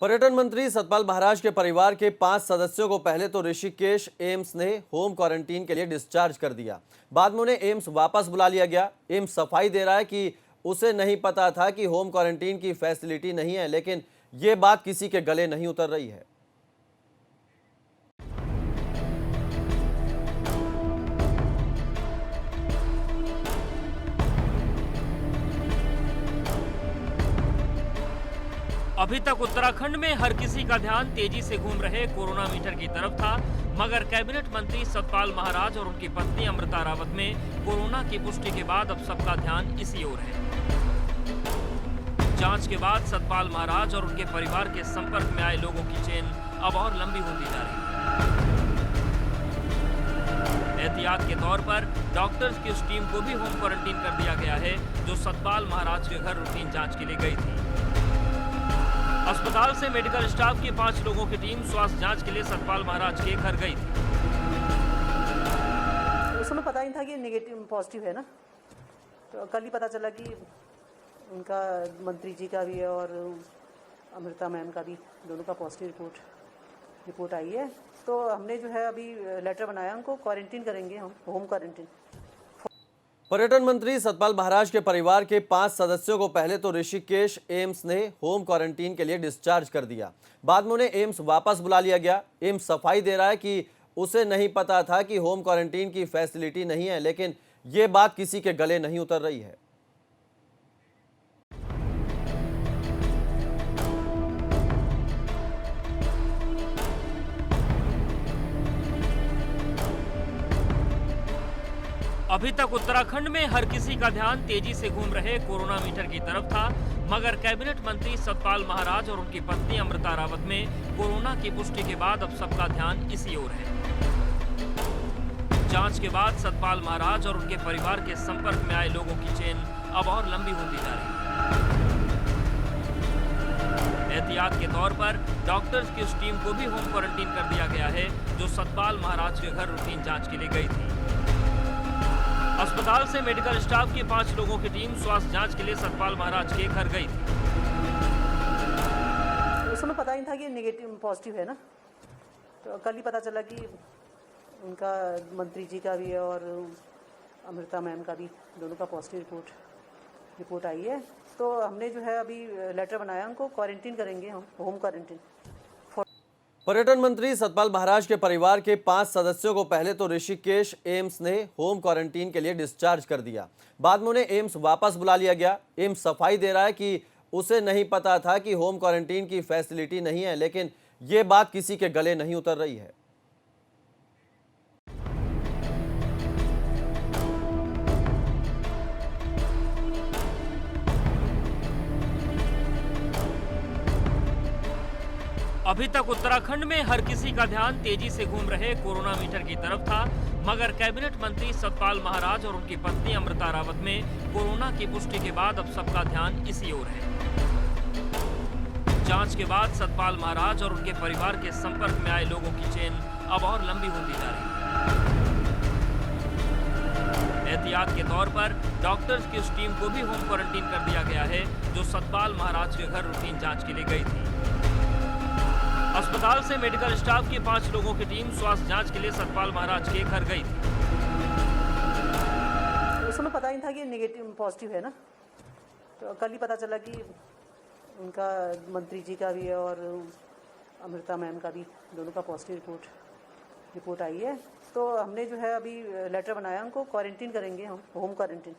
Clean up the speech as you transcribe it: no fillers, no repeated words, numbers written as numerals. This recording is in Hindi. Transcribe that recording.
पर्यटन मंत्री सतपाल महाराज के परिवार के 5 सदस्यों को पहले तो ऋषिकेश एम्स ने होम क्वारंटीन के लिए डिस्चार्ज कर दिया। बाद में उन्हें एम्स वापस बुला लिया गया। एम्स सफाई दे रहा है कि उसे नहीं पता था कि होम क्वारंटीन की फैसिलिटी नहीं है, लेकिन ये बात किसी के गले नहीं उतर रही है। अभी तक उत्तराखंड में हर किसी का ध्यान तेजी से घूम रहे कोरोना मीटर की तरफ था, मगर कैबिनेट मंत्री सतपाल महाराज और उनकी पत्नी अमृता रावत में कोरोना की पुष्टि के बाद अब सबका ध्यान इसी ओर है। जांच के बाद सतपाल महाराज और उनके परिवार के संपर्क में आए लोगों की चेन अब और लंबी होती जा रही है। एहतियात के तौर पर डॉक्टर्स की उस टीम को भी होम क्वारंटीन कर दिया गया है जो सतपाल महाराज के घर रूटीन जांच के लिए गई थी। अस्पताल से मेडिकल स्टाफ की 5 लोगों की टीम स्वास्थ्य जांच के लिए सतपाल महाराज के घर गई थी। उस समय पता ही था कि नेगेटिव पॉजिटिव है ना, तो कल ही पता चला कि उनका मंत्री जी का भी है और अमृता मैम का भी, दोनों का पॉजिटिव रिपोर्ट आई है। तो हमने जो है अभी लेटर बनाया, उनको क्वारंटीन करेंगे हम, होम क्वारंटीन। पर्यटन मंत्री सतपाल महाराज के परिवार के 5 सदस्यों को पहले तो ऋषिकेश एम्स ने होम क्वारंटीन के लिए डिस्चार्ज कर दिया। बाद में उन्हें एम्स वापस बुला लिया गया। एम्स सफाई दे रहा है कि उसे नहीं पता था कि होम क्वारंटीन की फैसिलिटी नहीं है, लेकिन ये बात किसी के गले नहीं उतर रही है। अभी तक उत्तराखंड में हर किसी का ध्यान तेजी से घूम रहे कोरोना मीटर की तरफ था, मगर कैबिनेट मंत्री सतपाल महाराज और उनकी पत्नी अमृता रावत में कोरोना की पुष्टि के बाद अब सबका ध्यान इसी ओर है। जांच के बाद सतपाल महाराज और उनके परिवार के संपर्क में आए लोगों की चेन अब और लंबी होती जा रही है। एहतियात के तौर पर डॉक्टर्स की उस टीम को भी होम क्वारंटीन कर दिया गया है जो सतपाल महाराज के घर रूटीन जांच के लिए गई थी। अस्पताल से मेडिकल स्टाफ की 5 लोगों की टीम स्वास्थ्य जांच के लिए सतपाल महाराज के घर गई थी। उस समय पता ही था कि नेगेटिव पॉजिटिव है ना, तो कल ही पता चला कि उनका मंत्री जी का भी है और अमृता मैम का भी, दोनों का पॉजिटिव रिपोर्ट आई है। तो हमने जो है अभी लेटर बनाया, उनको क्वारंटीन करेंगे हम, होम क्वारंटीन। पर्यटन मंत्री सतपाल महाराज के परिवार के 5 सदस्यों को पहले तो ऋषिकेश एम्स ने होम क्वारंटीन के लिए डिस्चार्ज कर दिया। बाद में उन्हें एम्स वापस बुला लिया गया। एम्स सफाई दे रहा है कि उसे नहीं पता था कि होम क्वारंटीन की फैसिलिटी नहीं है, लेकिन ये बात किसी के गले नहीं उतर रही है। अभी तक उत्तराखंड में हर किसी का ध्यान तेजी से घूम रहे कोरोना मीटर की तरफ था, मगर कैबिनेट मंत्री सतपाल महाराज और उनकी पत्नी अमृता रावत में कोरोना की पुष्टि के बाद अब सबका ध्यान इसी ओर है। जांच के बाद सतपाल महाराज और उनके परिवार के संपर्क में आए लोगों की चेन अब और लंबी होती जा रही है। एहतियात के तौर पर डॉक्टर्स की उस टीम को भी होम क्वारंटीन कर दिया गया है जो सतपाल महाराज के घर रूटीन जांच के लिए गई थी। अस्पताल से मेडिकल स्टाफ की 5 लोगों की टीम स्वास्थ्य जांच के लिए सतपाल महाराज के घर गई थी। उस समय पता ही था कि नेगेटिव पॉजिटिव है ना, तो कल ही पता चला कि उनका मंत्री जी का भी है और अमृता मैम का भी, दोनों का पॉजिटिव रिपोर्ट आई है। तो हमने जो है अभी लेटर बनाया, उनको क्वारंटीन करेंगे हम, होम क्वारंटीन।